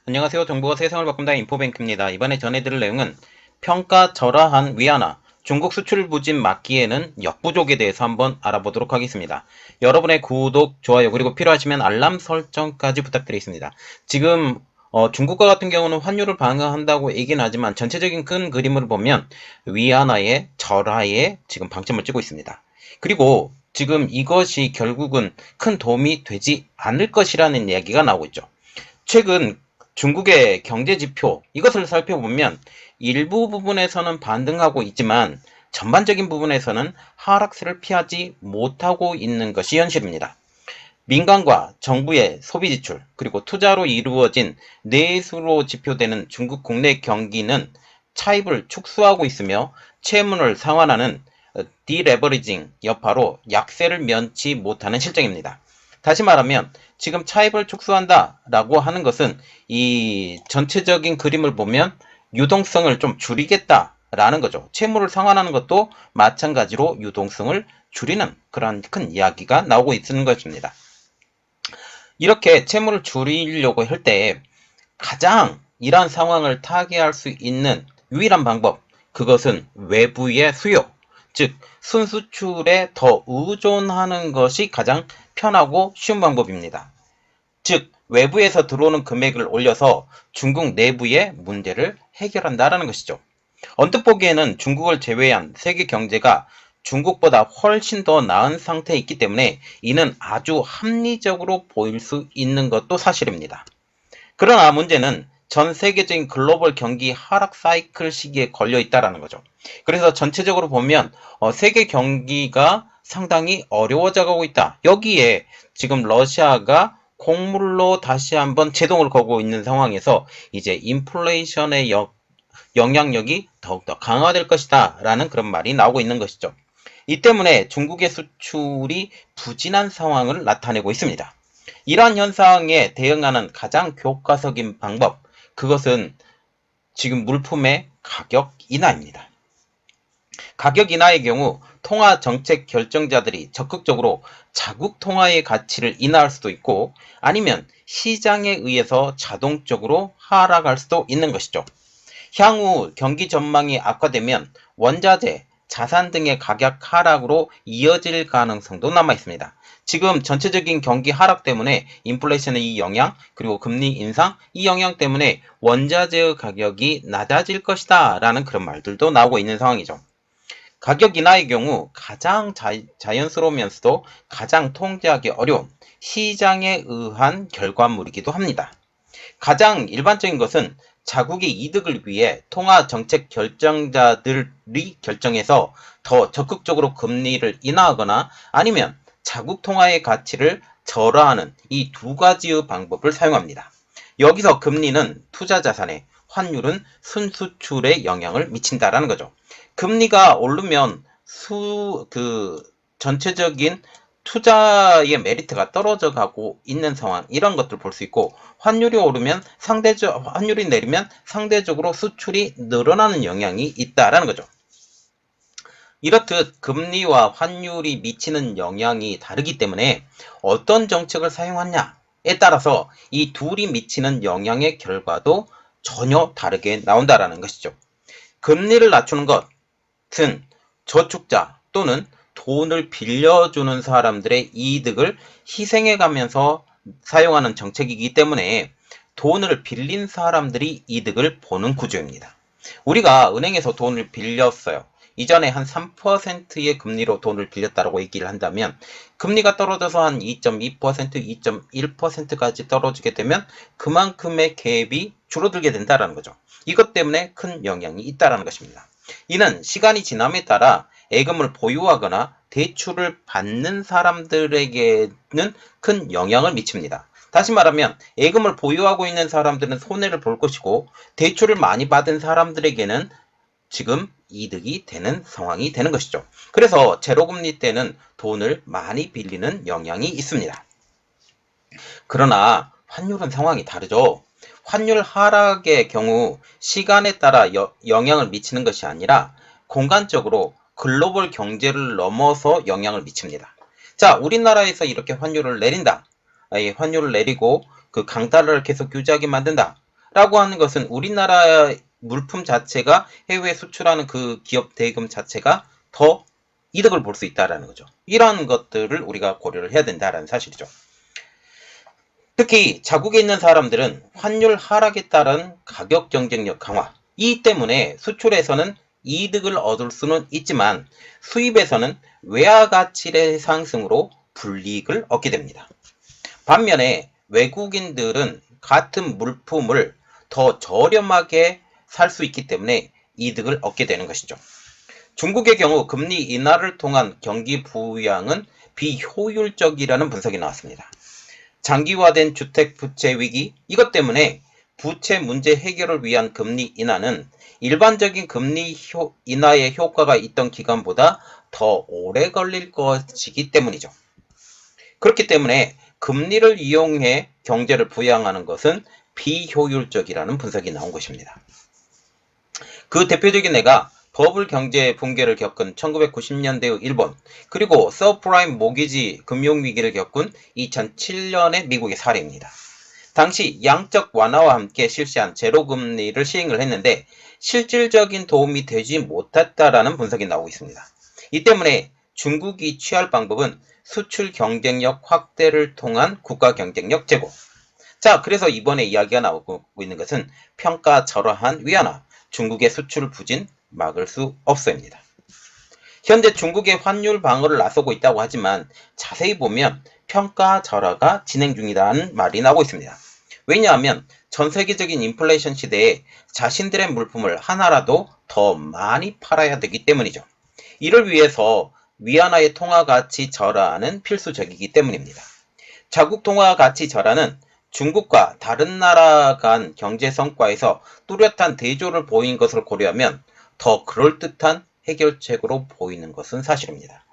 안녕하세요. 정보가 세상을 바꾼다 인포뱅크입니다. 이번에 전해드릴 내용은 평가절하한 위안화, 중국 수출 부진 막기에는 역부족에 대해서 한번 알아보도록 하겠습니다. 여러분의 구독, 좋아요, 그리고 필요하시면 알람 설정까지 부탁드리겠습니다. 지금 중국과 같은 경우는 환율을 방어한다고 얘기는 하지만 전체적인 큰 그림을 보면 위안화의 절하에 지금 방점을 찍고 있습니다. 그리고 지금 이것이 결국은 큰 도움이 되지 않을 것이라는 이야기가 나오고 있죠. 최근 중국의 경제지표 이것을 살펴보면 일부 부분에서는 반등하고 있지만 전반적인 부분에서는 하락세를 피하지 못하고 있는 것이 현실입니다. 민간과 정부의 소비지출 그리고 투자로 이루어진 내수로 지표되는 중국 국내 경기는 차입을 축소하고 있으며 채무를 상환하는 디레버리징 여파로 약세를 면치 못하는 실정입니다. 다시 말하면 지금 차입을 축소한다 라고 하는 것은 이 전체적인 그림을 보면 유동성을 좀 줄이겠다 라는 거죠. 채무를 상환하는 것도 마찬가지로 유동성을 줄이는 그런 큰 이야기가 나오고 있는 것입니다. 이렇게 채무를 줄이려고 할 때 가장 이러한 상황을 타개할 수 있는 유일한 방법, 그것은 외부의 수요, 즉 순수출에 더 의존하는 것이 가장 편하고 쉬운 방법입니다. 즉 외부에서 들어오는 금액을 올려서 중국 내부의 문제를 해결한다는 것이죠. 언뜻 보기에는 중국을 제외한 세계 경제가 중국보다 훨씬 더 나은 상태에 있기 때문에 이는 아주 합리적으로 보일 수 있는 것도 사실입니다. 그러나 문제는 전 세계적인 글로벌 경기 하락 사이클 시기에 걸려 있다는 거죠. 그래서 전체적으로 보면 세계 경기가 상당히 어려워져 가고 있다. 여기에 지금 러시아가 곡물로 다시 한번 제동을 걸고 있는 상황에서 이제 인플레이션의 영향력이 더욱더 강화될 것이다 라는 그런 말이 나오고 있는 것이죠. 이 때문에 중국의 수출이 부진한 상황을 나타내고 있습니다. 이러한 현상에 대응하는 가장 교과서적인 방법, 그것은 지금 물품의 가격 인하입니다. 가격 인하의 경우 통화 정책 결정자들이 적극적으로 자국 통화의 가치를 인하할 수도 있고 아니면 시장에 의해서 자동적으로 하락할 수도 있는 것이죠. 향후 경기 전망이 악화되면 원자재, 자산 등의 가격 하락으로 이어질 가능성도 남아 있습니다. 지금 전체적인 경기 하락 때문에 인플레이션의 이 영향, 그리고 금리 인상, 이 영향 때문에 원자재의 가격이 낮아질 것이다 라는 그런 말들도 나오고 있는 상황이죠. 가격 인하의 경우 가장 자연스러우면서도 가장 통제하기 어려운 시장에 의한 결과물이기도 합니다. 가장 일반적인 것은 자국의 이득을 위해 통화 정책 결정자들이 결정해서 더 적극적으로 금리를 인하하거나 아니면 자국 통화의 가치를 절하하는 이 두 가지의 방법을 사용합니다. 여기서 금리는 투자 자산에, 환율은 순수출에 영향을 미친다라는 거죠. 금리가 오르면 전체적인 투자의 메리트가 떨어져 가고 있는 상황, 이런 것들 볼 수 있고, 환율이 내리면 상대적으로 수출이 늘어나는 영향이 있다라는 거죠. 이렇듯 금리와 환율이 미치는 영향이 다르기 때문에 어떤 정책을 사용하냐에 따라서 이 둘이 미치는 영향의 결과도 전혀 다르게 나온다라는 것이죠. 금리를 낮추는 것은 저축자 또는 돈을 빌려주는 사람들의 이득을 희생해가면서 사용하는 정책이기 때문에 돈을 빌린 사람들이 이득을 보는 구조입니다. 우리가 은행에서 돈을 빌렸어요. 이전에 한 3%의 금리로 돈을 빌렸다고 얘기를 한다면 금리가 떨어져서 한 2.2%, 2.1%까지 떨어지게 되면 그만큼의 갭이 줄어들게 된다는 거죠. 이것 때문에 큰 영향이 있다는 것입니다. 이는 시간이 지남에 따라 예금을 보유하거나 대출을 받는 사람들에게는 큰 영향을 미칩니다. 다시 말하면 예금을 보유하고 있는 사람들은 손해를 볼 것이고 대출을 많이 받은 사람들에게는 지금 이득이 되는 상황이 되는 것이죠. 그래서 제로금리 때는 돈을 많이 빌리는 영향이 있습니다. 그러나 환율은 상황이 다르죠. 환율 하락의 경우 시간에 따라 영향을 미치는 것이 아니라 공간적으로 글로벌 경제를 넘어서 영향을 미칩니다. 자, 우리나라에서 이렇게 환율을 내린다. 환율을 내리고 그 강달러를 계속 유지하게 만든다. 라고 하는 것은 우리나라 물품 자체가 해외에 수출하는 그 기업 대금 자체가 더 이득을 볼 수 있다라는 거죠. 이러한 것들을 우리가 고려를 해야 된다라는 사실이죠. 특히 자국에 있는 사람들은 환율 하락에 따른 가격 경쟁력 강화, 이 때문에 수출에서는 이득을 얻을 수는 있지만 수입에서는 외화 가치의 상승으로 불이익을 얻게 됩니다. 반면에 외국인들은 같은 물품을 더 저렴하게 살 수 있기 때문에 이득을 얻게 되는 것이죠. 중국의 경우 금리 인하를 통한 경기 부양은 비효율적이라는 분석이 나왔습니다. 장기화된 주택 부채 위기, 이것 때문에 부채 문제 해결을 위한 금리 인하는 일반적인 금리 인하의 효과가 있던 기간보다 더 오래 걸릴 것이기 때문이죠. 그렇기 때문에 금리를 이용해 경제를 부양하는 것은 비효율적이라는 분석이 나온 것입니다. 그 대표적인 예가 버블 경제 붕괴를 겪은 1990년대의 일본, 그리고 서프라임 모기지 금융위기를 겪은 2007년의 미국의 사례입니다. 당시 양적 완화와 함께 실시한 제로금리를 시행을 했는데 실질적인 도움이 되지 못했다라는 분석이 나오고 있습니다. 이 때문에 중국이 취할 방법은 수출 경쟁력 확대를 통한 국가 경쟁력 제고. 자, 그래서 이번에 이야기가 나오고 있는 것은 평가 절하한 위안화, 중국의 수출 부진 막을 수 없어입니다. 현재 중국의 환율 방어를 나서고 있다고 하지만 자세히 보면 평가 절하가 진행 중이라는 말이 나오고 있습니다. 왜냐하면 전 세계적인 인플레이션 시대에 자신들의 물품을 하나라도 더 많이 팔아야 되기 때문이죠. 이를 위해서 위안화의 통화 가치 절하는 필수적이기 때문입니다. 자국 통화 가치 절하는 중국과 다른 나라 간 경제 성과에서 뚜렷한 대조를 보인 것을 고려하면 더 그럴듯한 해결책으로 보이는 것은 사실입니다.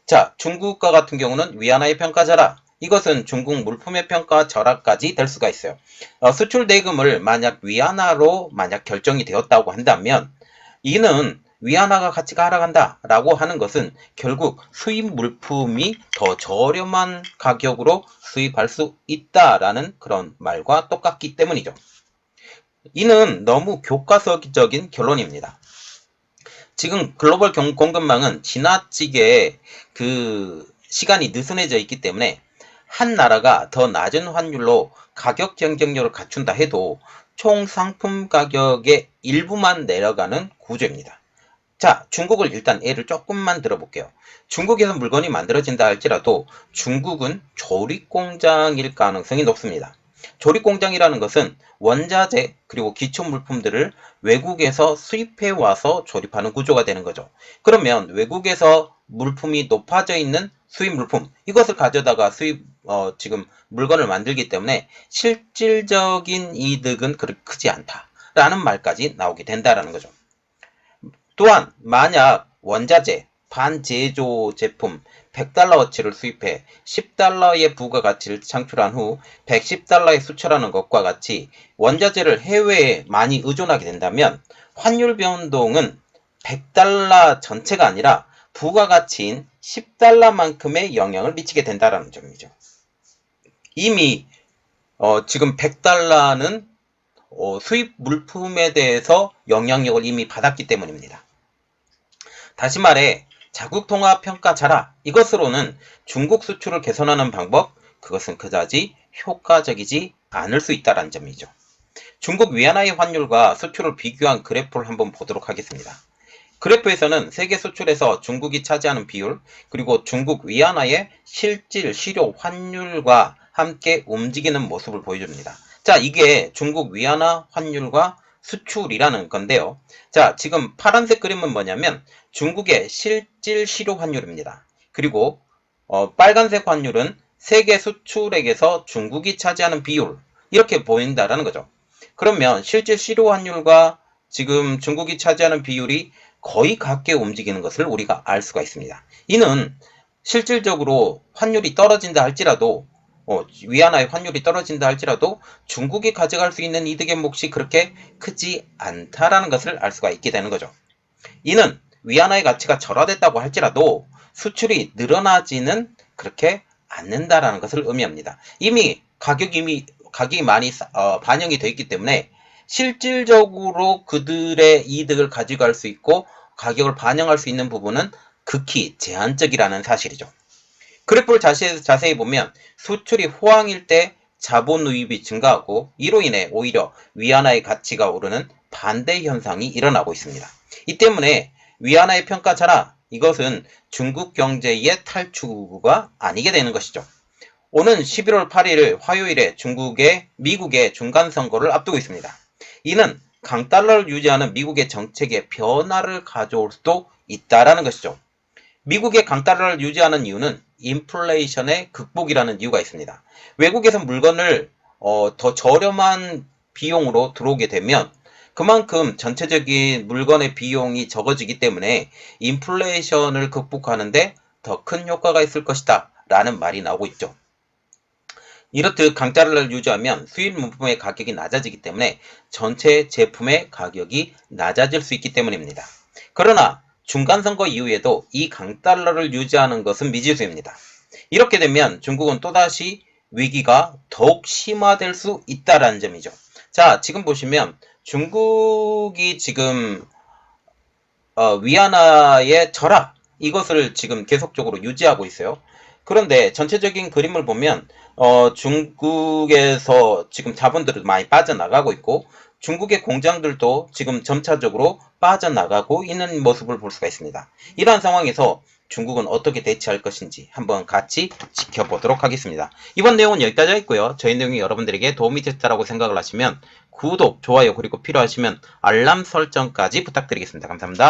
자, 중국과 같은 경우는 위안화의 평가 절하, 이것은 중국 물품의 평가 절하까지 될 수가 있어요. 수출 대금을 만약 위안화로 결정이 되었다고 한다면 이는 위안화가 가치가 하락한다 라고 하는 것은 결국 수입 물품이 더 저렴한 가격으로 수입할 수 있다라는 그런 말과 똑같기 때문이죠. 이는 너무 교과서적인 결론입니다. 지금 글로벌 공급망은 지나치게 그 시간이 느슨해져 있기 때문에 한 나라가 더 낮은 환율로 가격 경쟁력을 갖춘다 해도 총 상품 가격의 일부만 내려가는 구조입니다. 자, 중국을 일단 예를 조금만 들어볼게요. 중국에서 물건이 만들어진다 할지라도 중국은 조립공장일 가능성이 높습니다. 조립공장이라는 것은 원자재 그리고 기초물품들을 외국에서 수입해 와서 조립하는 구조가 되는 거죠. 그러면 외국에서 물품이 높아져 있는 수입 물품, 이것을 가져다가 지금 물건을 만들기 때문에 실질적인 이득은 그렇게 크지 않다라는 말까지 나오게 된다라는 거죠. 또한 만약 원자재, 반제조 제품 100달러어치를 수입해 10달러의 부가가치를 창출한 후 110달러에 수출하는 것과 같이 원자재를 해외에 많이 의존하게 된다면 환율 변동은 100달러 전체가 아니라 부가가치인 10달러만큼의 영향을 미치게 된다는 점이죠. 이미 지금 100달러는 수입 물품에 대해서 영향력을 이미 받았기 때문입니다. 다시 말해 자국 통화 평가 절하, 이것으로는 중국 수출을 개선하는 방법, 그것은 그다지 효과적이지 않을 수 있다는 점이죠. 중국 위안화의 환율과 수출을 비교한 그래프를 한번 보도록 하겠습니다. 그래프에서는 세계 수출에서 중국이 차지하는 비율, 그리고 중국 위안화의 실질 실효 환율과 함께 움직이는 모습을 보여줍니다. 자, 이게 중국 위안화 환율과 수출이라는 건데요. 자, 지금 파란색 그림은 뭐냐면 중국의 실질 실효 환율입니다. 그리고 빨간색 환율은 세계 수출액에서 중국이 차지하는 비율, 이렇게 보인다라는 거죠. 그러면 실질 실효 환율과 지금 중국이 차지하는 비율이 거의 같게 움직이는 것을 우리가 알 수가 있습니다. 이는 실질적으로 환율이 떨어진다 할지라도 위안화의 환율이 떨어진다 할지라도 중국이 가져갈 수 있는 이득의 몫이 그렇게 크지 않다라는 것을 알 수가 있게 되는 거죠. 이는 위안화의 가치가 절하됐다고 할지라도 수출이 늘어나지는 그렇게 않는다라는 것을 의미합니다. 이미 가격이 많이 반영이 되어 있기 때문에 실질적으로 그들의 이득을 가져갈 수 있고 가격을 반영할 수 있는 부분은 극히 제한적이라는 사실이죠. 그래프를 자세히 보면 수출이 호황일 때 자본 유입이 증가하고 이로 인해 오히려 위안화의 가치가 오르는 반대 현상이 일어나고 있습니다. 이 때문에 위안화의 평가차라 이것은 중국 경제의 탈출구가 아니게 되는 것이죠. 오는 11월 8일 화요일에 미국의 중간선거를 앞두고 있습니다. 이는 강달러를 유지하는 미국의 정책에 변화를 가져올 수도 있다라는 것이죠. 미국의 강달러를 유지하는 이유는 인플레이션의 극복이라는 이유가 있습니다. 외국에서 물건을 더 저렴한 비용으로 들어오게 되면 그만큼 전체적인 물건의 비용이 적어지기 때문에 인플레이션을 극복하는데 더 큰 효과가 있을 것이다 라는 말이 나오고 있죠. 이렇듯 강달러를 유지하면 수입 물품의 가격이 낮아지기 때문에 전체 제품의 가격이 낮아질 수 있기 때문입니다. 그러나 중간선거 이후에도 이 강달러를 유지하는 것은 미지수입니다. 이렇게 되면 중국은 또다시 위기가 더욱 심화될 수 있다는 점이죠. 자, 지금 보시면 중국이 지금 위안화의 절하 이것을 지금 계속적으로 유지하고 있어요. 그런데 전체적인 그림을 보면 중국에서 지금 자본들이 많이 빠져나가고 있고 중국의 공장들도 지금 점차적으로 빠져나가고 있는 모습을 볼 수가 있습니다. 이러한 상황에서 중국은 어떻게 대처할 것인지 한번 같이 지켜보도록 하겠습니다. 이번 내용은 여기까지 하겠고요. 저희 내용이 여러분들에게 도움이 됐다고 생각을 하시면 구독, 좋아요 그리고 필요하시면 알람 설정까지 부탁드리겠습니다. 감사합니다.